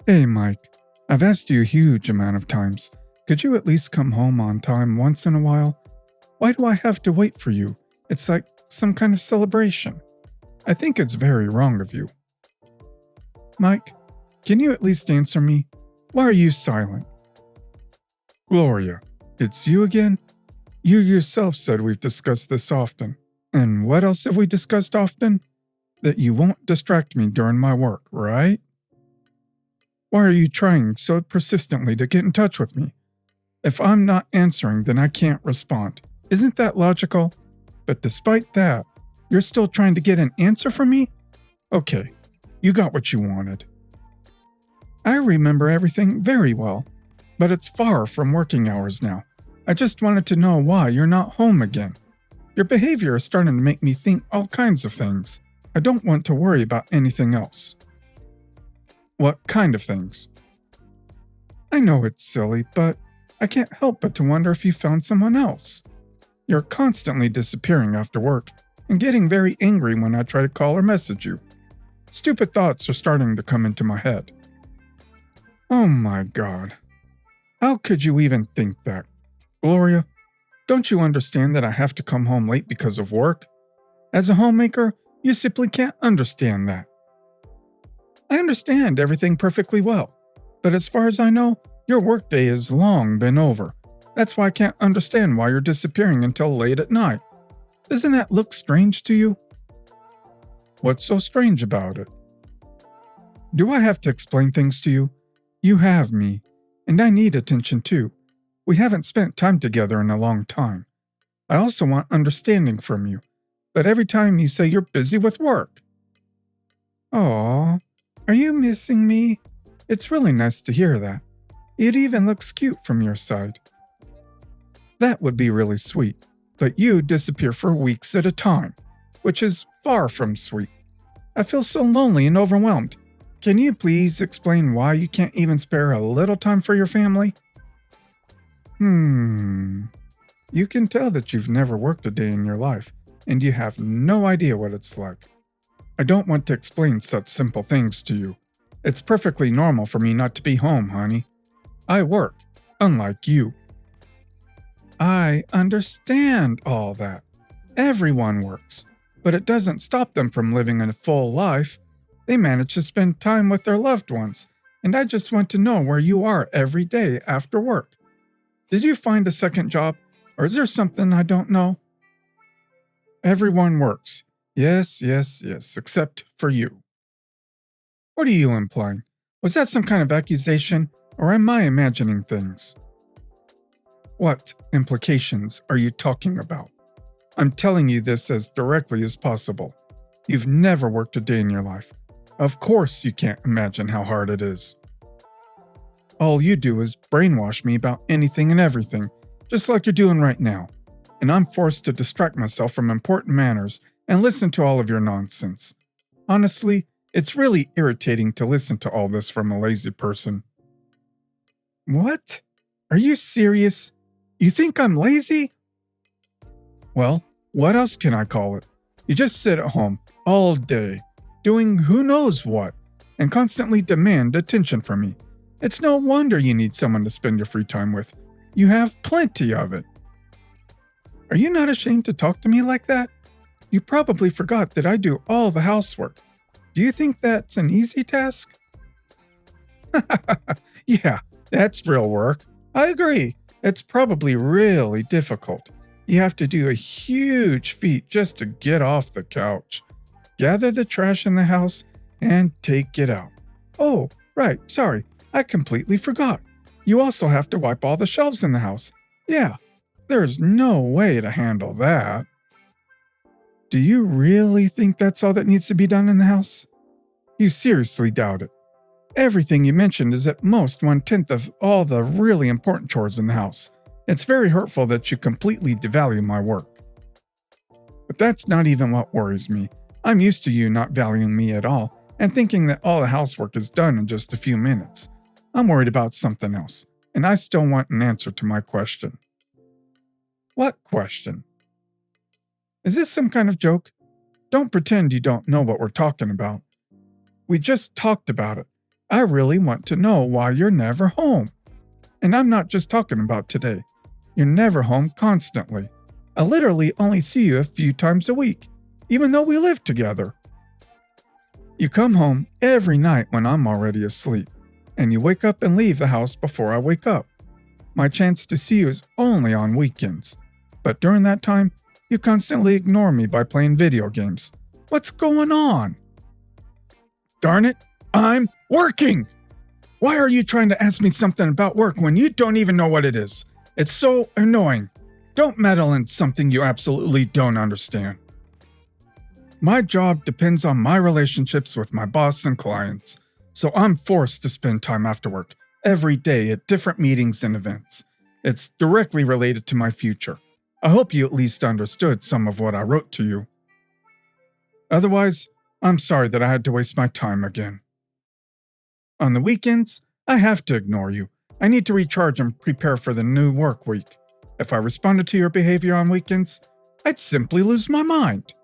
Hey, Mike. I've asked you a huge amount of times. Could you at least come home on time once in a while? Why do I have to wait for you? It's like some kind of celebration. I think it's very wrong of you. Mike, can you at least answer me? Why are you silent? Gloria, it's you again? You yourself said we've discussed this often. And what else have we discussed often? That you won't distract me during my work, right? Why are you trying so persistently to get in touch with me? If I'm not answering, then I can't respond. Isn't that logical? But despite that, you're still trying to get an answer from me? Okay, you got what you wanted. I remember everything very well, but it's far from working hours now. I just wanted to know why you're not home again. Your behavior is starting to make me think all kinds of things. I don't want to worry about anything else. What kind of things? I know it's silly, but I can't help but to wonder if you found someone else. You're constantly disappearing after work and getting very angry when I try to call or message you. Stupid thoughts are starting to come into my head. Oh my God. How could you even think that? Gloria, don't you understand that I have to come home late because of work? As a homemaker, you simply can't understand that. I understand everything perfectly well, but as far as I know, your workday has long been over. That's why I can't understand why you're disappearing until late at night. Doesn't that look strange to you? What's so strange about it? Do I have to explain things to you? You have me, and I need attention too. We haven't spent time together in a long time. I also want understanding from you, but every time you say you're busy with work. Aw, are you missing me? It's really nice to hear that. It even looks cute from your side. That would be really sweet, but you disappear for weeks at a time, which is far from sweet. I feel so lonely and overwhelmed. Can you please explain why you can't even spare a little time for your family? You can tell that you've never worked a day in your life, and you have no idea what it's like. I don't want to explain such simple things to you. It's perfectly normal for me not to be home, honey. I work, unlike you. I understand all that. Everyone works, but it doesn't stop them from living a full life. They manage to spend time with their loved ones, and I just want to know where you are every day after work. Did you find a second job, or is there something I don't know? Everyone works. Yes, except for you. What are you implying? Was that some kind of accusation, or am I imagining things? What implications are you talking about? I'm telling you this as directly as possible. You've never worked a day in your life. Of course you can't imagine how hard it is. All you do is brainwash me about anything and everything, just like you're doing right now. And I'm forced to distract myself from important matters and listen to all of your nonsense. Honestly, it's really irritating to listen to all this from a lazy person. What? Are you serious? You think I'm lazy? Well, what else can I call it? You just sit at home all day, doing who knows what, and constantly demand attention from me. It's no wonder you need someone to spend your free time with. You have plenty of it. Are you not ashamed to talk to me like that? You probably forgot that I do all the housework. Do you think that's an easy task? Yeah, that's real work. I agree. It's probably really difficult. You have to do a huge feat just to get off the couch, gather the trash in the house, and take it out. Oh, right, sorry, I completely forgot. You also have to wipe all the shelves in the house. Yeah, there's no way to handle that. Do you really think that's all that needs to be done in the house? You seriously doubt it. Everything you mentioned is at most 1/10 of all the really important chores in the house. It's very hurtful that you completely devalue my work. But that's not even what worries me. I'm used to you not valuing me at all and thinking that all the housework is done in just a few minutes. I'm worried about something else, and I still want an answer to my question. What question? Is this some kind of joke? Don't pretend you don't know what we're talking about. We just talked about it. I really want to know why you're never home. And I'm not just talking about today. You're never home constantly. I literally only see you a few times a week, even though we live together. You come home every night when I'm already asleep, and you wake up and leave the house before I wake up. My chance to see you is only on weekends. But during that time, you constantly ignore me by playing video games. What's going on? Darn it, I'm working! Why are you trying to ask me something about work when you don't even know what it is? It's so annoying. Don't meddle in something you absolutely don't understand. My job depends on my relationships with my boss and clients, so I'm forced to spend time after work every day at different meetings and events. It's directly related to my future. I hope you at least understood some of what I wrote to you. Otherwise, I'm sorry that I had to waste my time again. On the weekends, I have to ignore you. I need to recharge and prepare for the new work week. If I responded to your behavior on weekends, I'd simply lose my mind.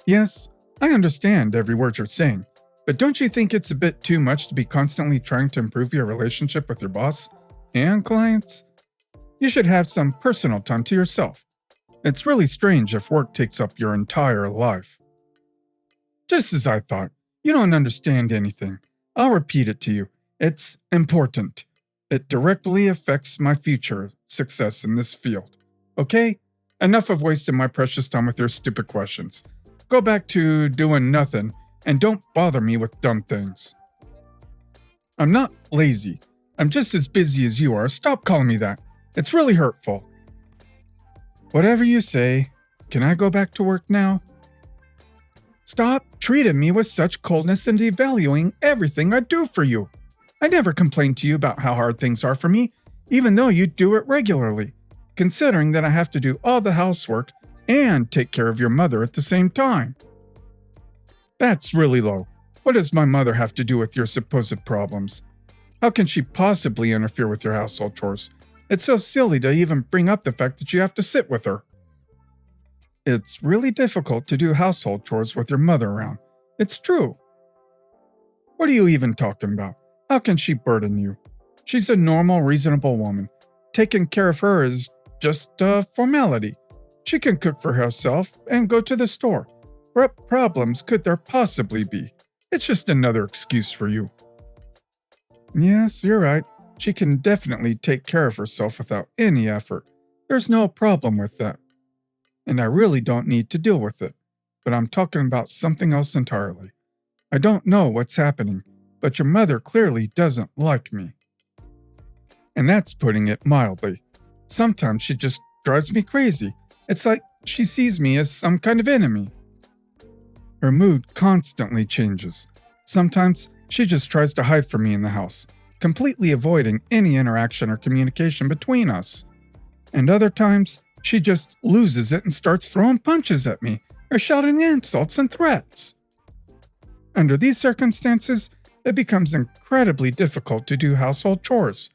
Yes, I understand every word you're saying, but don't you think it's a bit too much to be constantly trying to improve your relationship with your boss and clients? You should have some personal time to yourself. It's really strange if work takes up your entire life. Just as I thought, you don't understand anything. I'll repeat it to you. It's important. It directly affects my future success in this field. Okay? Enough of wasting my precious time with your stupid questions. Go back to doing nothing and don't bother me with dumb things. I'm not lazy. I'm just as busy as you are. Stop calling me that. It's really hurtful. Whatever you say. Can I go back to work now? Stop treating me with such coldness and devaluing everything I do for you. I never complain to you about how hard things are for me, even though you do it regularly, considering that I have to do all the housework and take care of your mother at the same time. That's really low. What does my mother have to do with your supposed problems? How can she possibly interfere with your household chores? It's so silly to even bring up the fact that you have to sit with her. It's really difficult to do household chores with your mother around. It's true. What are you even talking about? How can she burden you? She's a normal, reasonable woman. Taking care of her is just a formality. She can cook for herself and go to the store. What problems could there possibly be? It's just another excuse for you. Yes, you're right. She can definitely take care of herself without any effort. There's no problem with that. And I really don't need to deal with it. But I'm talking about something else entirely. I don't know what's happening, but your mother clearly doesn't like me. And that's putting it mildly. Sometimes she just drives me crazy. It's like she sees me as some kind of enemy. Her mood constantly changes. Sometimes she just tries to hide from me in the house, completely avoiding any interaction or communication between us. And other times, she just loses it and starts throwing punches at me or shouting insults and threats. Under these circumstances, it becomes incredibly difficult to do household chores.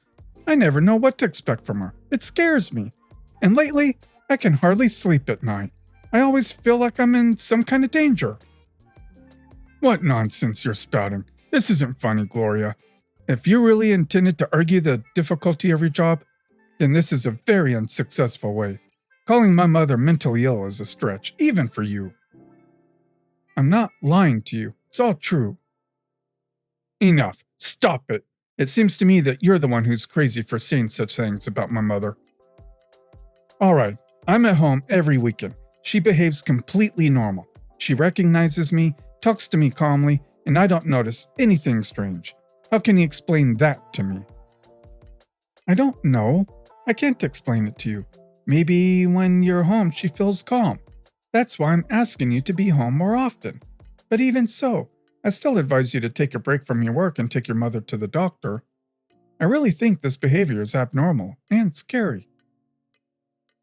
I never know what to expect from her. It scares me. And lately, I can hardly sleep at night. I always feel like I'm in some kind of danger. What nonsense you're spouting. This isn't funny, Gloria. If you really intended to argue the difficulty of your job, then this is a very unsuccessful way. Calling my mother mentally ill is a stretch, even for you. I'm not lying to you. It's all true. Enough. Stop it. It seems to me that you're the one who's crazy for saying such things about my mother. All right. I'm at home every weekend. She behaves completely normal. She recognizes me, talks to me calmly, and I don't notice anything strange. How can you explain that to me? I don't know. I can't explain it to you. Maybe when you're home she feels calm. That's why I'm asking you to be home more often. But even so, I still advise you to take a break from your work and take your mother to the doctor. I really think this behavior is abnormal and scary.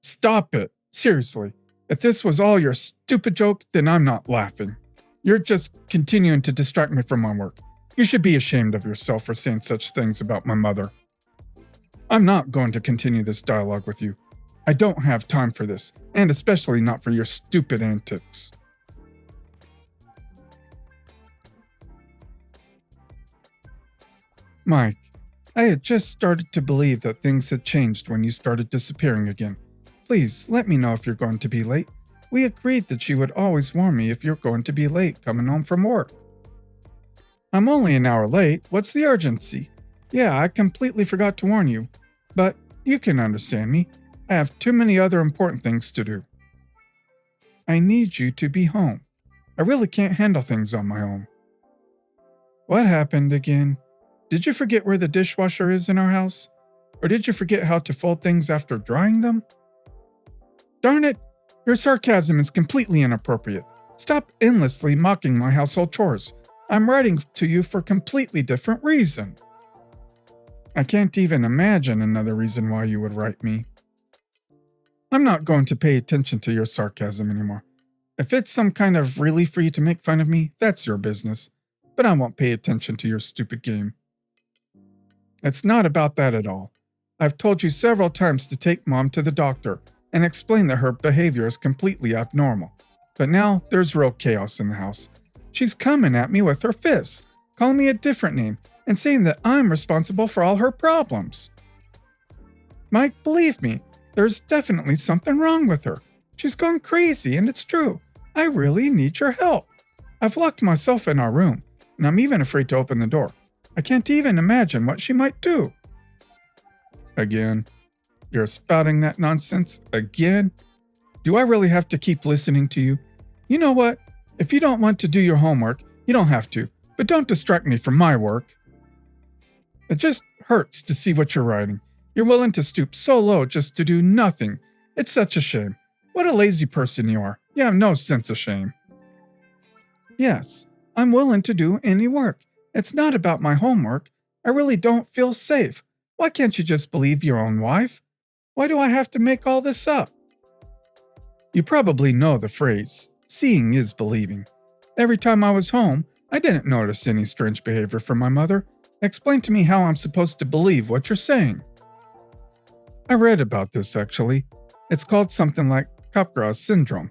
Stop it. Seriously. If this was all your stupid joke, then I'm not laughing. You're just continuing to distract me from my work. You should be ashamed of yourself for saying such things about my mother. I'm not going to continue this dialogue with you. I don't have time for this, and especially not for your stupid antics. Mike, I had just started to believe that things had changed when you started disappearing again. Please, let me know if you're going to be late. We agreed that you would always warn me if you're going to be late coming home from work. I'm only an hour late. What's the urgency? Yeah, I completely forgot to warn you. But you can understand me. I have too many other important things to do. I need you to be home. I really can't handle things on my own. What happened again? Did you forget where the dishwasher is in our house? Or did you forget how to fold things after drying them? Darn it! Your sarcasm is completely inappropriate. Stop endlessly mocking my household chores. I'm writing to you for a completely different reason. I can't even imagine another reason why you would write me. I'm not going to pay attention to your sarcasm anymore. If it's some kind of relief for you to make fun of me, that's your business. But I won't pay attention to your stupid game. It's not about that at all. I've told you several times to take Mom to the doctor and explain that her behavior is completely abnormal. But now there's real chaos in the house. She's coming at me with her fists, calling me a different name, and saying that I'm responsible for all her problems. Mike, believe me, there's definitely something wrong with her. She's gone crazy, and it's true. I really need your help. I've locked myself in our room, and I'm even afraid to open the door. I can't even imagine what she might do. Again? You're spouting that nonsense again? Do I really have to keep listening to you? You know what? If you don't want to do your homework, you don't have to, but don't distract me from my work. It just hurts to see what you're writing. You're willing to stoop so low just to do nothing. It's such a shame. What a lazy person you are. You have no sense of shame. Yes, I'm willing to do any work. It's not about my homework. I really don't feel safe. Why can't you just believe your own wife? Why do I have to make all this up? You probably know the phrase, seeing is believing. Every time I was home, I didn't notice any strange behavior from my mother. Explain to me how I'm supposed to believe what you're saying. I read about this actually. It's called something like Capgras syndrome.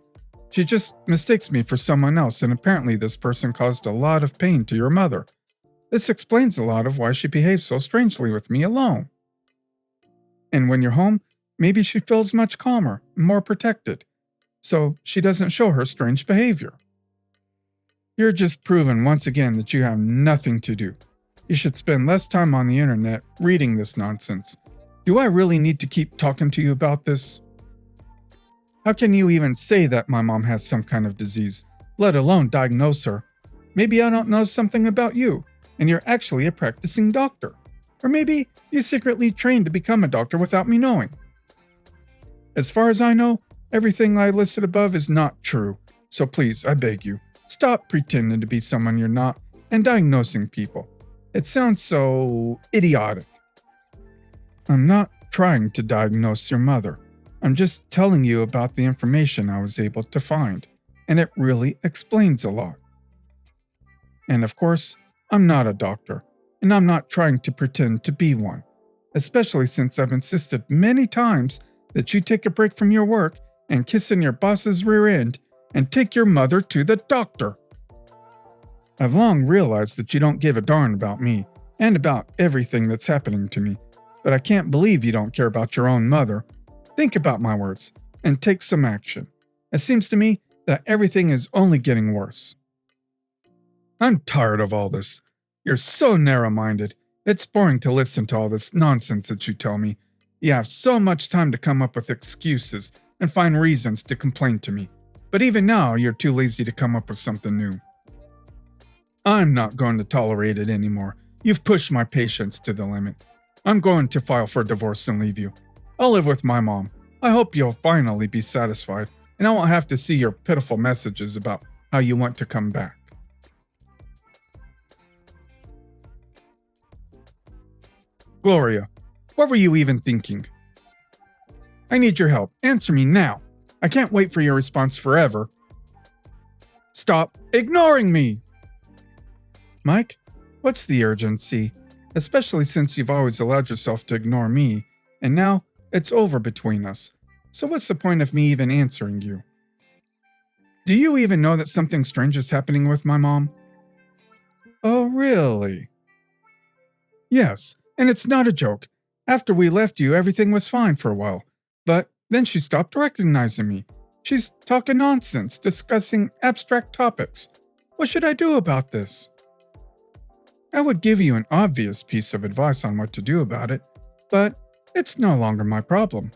She just mistakes me for someone else, and apparently this person caused a lot of pain to your mother. This explains a lot of why she behaves so strangely with me alone. And when you're home, maybe she feels much calmer and more protected, so she doesn't show her strange behavior. You're just proving once again that you have nothing to do. You should spend less time on the internet reading this nonsense. Do I really need to keep talking to you about this? How can you even say that my mom has some kind of disease, let alone diagnose her? Maybe I don't know something about you, and you're actually a practicing doctor. Or maybe you secretly trained to become a doctor without me knowing. As far as I know, everything I listed above is not true, so please, I beg you, stop pretending to be someone you're not and diagnosing people. It sounds so idiotic. I'm not trying to diagnose your mother. I'm just telling you about the information I was able to find, and it really explains a lot. And of course, I'm not a doctor, and I'm not trying to pretend to be one, especially since I've insisted many times that you take a break from your work and kiss in your boss's rear end and take your mother to the doctor. I've long realized that you don't give a darn about me and about everything that's happening to me, but I can't believe you don't care about your own mother. Think about my words and take some action. It seems to me that everything is only getting worse. I'm tired of all this. You're so narrow-minded. It's boring to listen to all this nonsense that you tell me. You have so much time to come up with excuses and find reasons to complain to me. But even now, you're too lazy to come up with something new. I'm not going to tolerate it anymore. You've pushed my patience to the limit. I'm going to file for divorce and leave you. I'll live with my mom. I hope you'll finally be satisfied, and I won't have to see your pitiful messages about how you want to come back. Gloria, what were you even thinking? I need your help. Answer me now. I can't wait for your response forever. Stop ignoring me! Mike, what's the urgency? Especially since you've always allowed yourself to ignore me, and now it's over between us. So what's the point of me even answering you? Do you even know that something strange is happening with my mom? Oh, really? Yes, and it's not a joke. After we left you, everything was fine for a while. But then she stopped recognizing me. She's talking nonsense, discussing abstract topics. What should I do about this? I would give you an obvious piece of advice on what to do about it, but it's no longer my problem.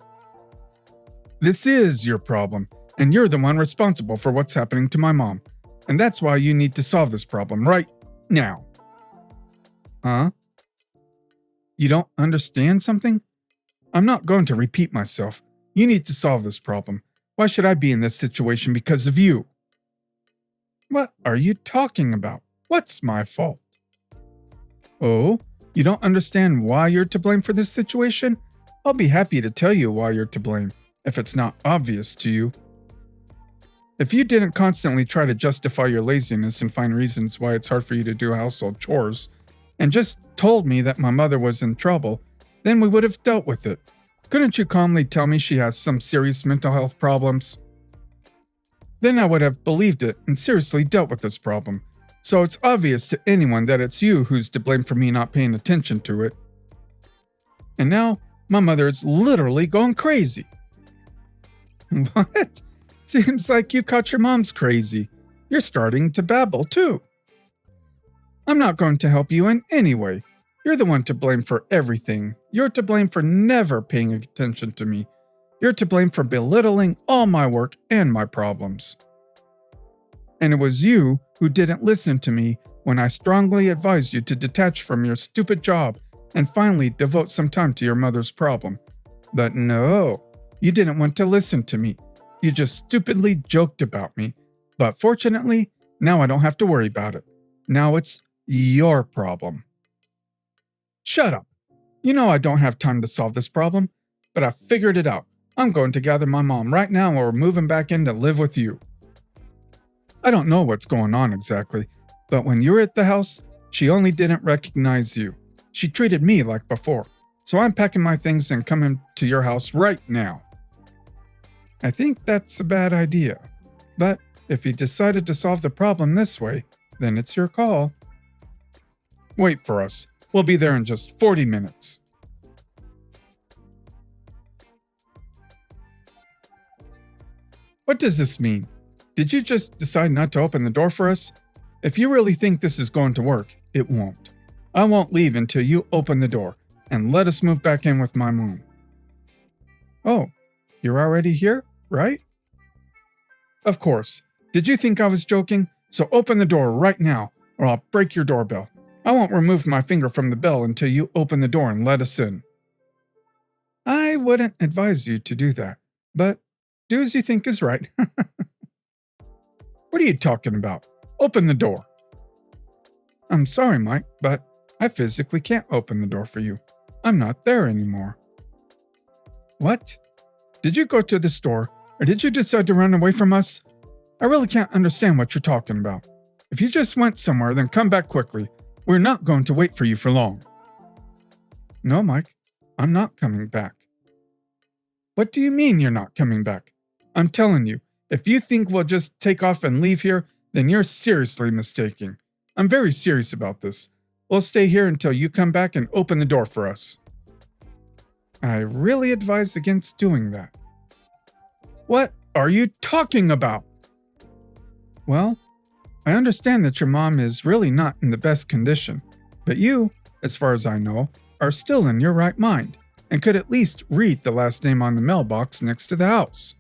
This is your problem, and you're the one responsible for what's happening to my mom. And that's why you need to solve this problem right now. Huh? You don't understand something? I'm not going to repeat myself. You need to solve this problem. Why should I be in this situation because of you? What are you talking about? What's my fault? Oh, you don't understand why you're to blame for this situation? I'll be happy to tell you why you're to blame, if it's not obvious to you. If you didn't constantly try to justify your laziness and find reasons why it's hard for you to do household chores, and just told me that my mother was in trouble, then we would have dealt with it. Couldn't you calmly tell me she has some serious mental health problems? Then I would have believed it and seriously dealt with this problem. So it's obvious to anyone that it's you who's to blame for me not paying attention to it. And now, my mother is literally going crazy. What? Seems like you caught your mom's crazy. You're starting to babble too. I'm not going to help you in any way. You're the one to blame for everything. You're to blame for never paying attention to me. You're to blame for belittling all my work and my problems. And it was you who didn't listen to me when I strongly advised you to detach from your stupid job and finally devote some time to your mother's problem. But no, you didn't want to listen to me. You just stupidly joked about me. But fortunately, now I don't have to worry about it. Now it's your problem. Shut up. You know I don't have time to solve this problem, but I figured it out. I'm going to gather my mom right now or we're moving back in to live with you. I don't know what's going on exactly, but when you were at the house, she only didn't recognize you. She treated me like before, so I'm packing my things and coming to your house right now. I think that's a bad idea, but if you decided to solve the problem this way, then it's your call. Wait for us. We'll be there in just 40 minutes. What does this mean? Did you just decide not to open the door for us? If you really think this is going to work, it won't. I won't leave until you open the door and let us move back in with my mom. Oh, you're already here, right? Of course. Did you think I was joking? So open the door right now, or I'll break your doorbell. I won't remove my finger from the bell until you open the door and let us in. I wouldn't advise you to do that, but do as you think is right. What are you talking about? Open the door. I'm sorry, Mike, but I physically can't open the door for you. I'm not there anymore. What? Did you go to the store, or did you decide to run away from us? I really can't understand what you're talking about. If you just went somewhere, then come back quickly. We're not going to wait for you for long. No, Mike, I'm not coming back. What do you mean you're not coming back? I'm telling you, if you think we'll just take off and leave here, then you're seriously mistaken. I'm very serious about this. We'll stay here until you come back and open the door for us. I really advise against doing that. What are you talking about? Well, I understand that your mom is really not in the best condition, but you, as far as I know, are still in your right mind and could at least read the last name on the mailbox next to the house.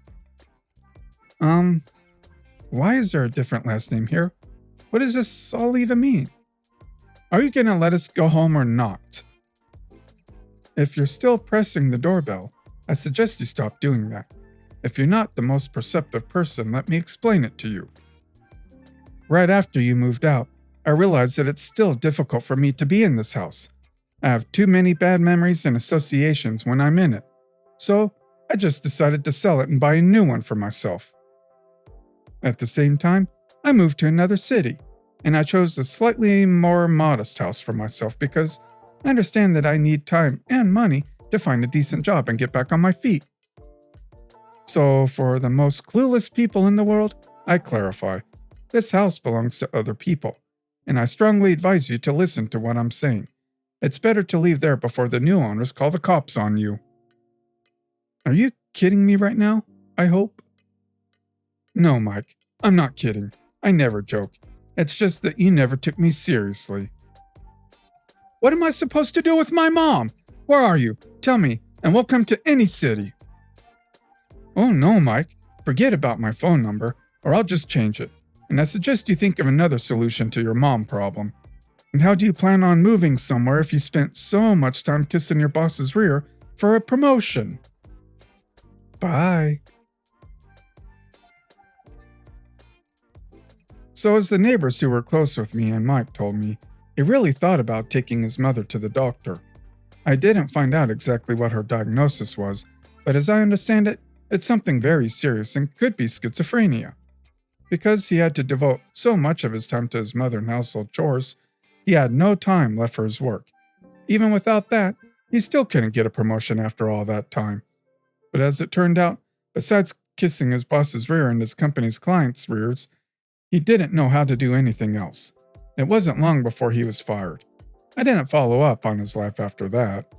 Why is there a different last name here? What does this all even mean? Are you going to let us go home or not? If you're still pressing the doorbell, I suggest you stop doing that. If you're not the most perceptive person, let me explain it to you. Right after you moved out, I realized that it's still difficult for me to be in this house. I have too many bad memories and associations when I'm in it. So, I just decided to sell it and buy a new one for myself. At the same time, I moved to another city, and I chose a slightly more modest house for myself because I understand that I need time and money to find a decent job and get back on my feet. So, for the most clueless people in the world, I clarify. This house belongs to other people, and I strongly advise you to listen to what I'm saying. It's better to leave there before the new owners call the cops on you. Are you kidding me right now? I hope. No, Mike, I'm not kidding. I never joke. It's just that you never took me seriously. What am I supposed to do with my mom? Where are you? Tell me, and we'll come to any city. Oh no, Mike. Forget about my phone number, or I'll just change it. And I suggest you think of another solution to your mom problem. And how do you plan on moving somewhere if you spent so much time kissing your boss's rear for a promotion? Bye. So as the neighbors who were close with me and Mike told me, he really thought about taking his mother to the doctor. I didn't find out exactly what her diagnosis was, but as I understand it, it's something very serious and could be schizophrenia. Because he had to devote so much of his time to his mother and household chores, he had no time left for his work. Even without that, he still couldn't get a promotion after all that time. But as it turned out, besides kissing his boss's rear and his company's clients' rears, he didn't know how to do anything else. It wasn't long before he was fired. I didn't follow up on his life after that.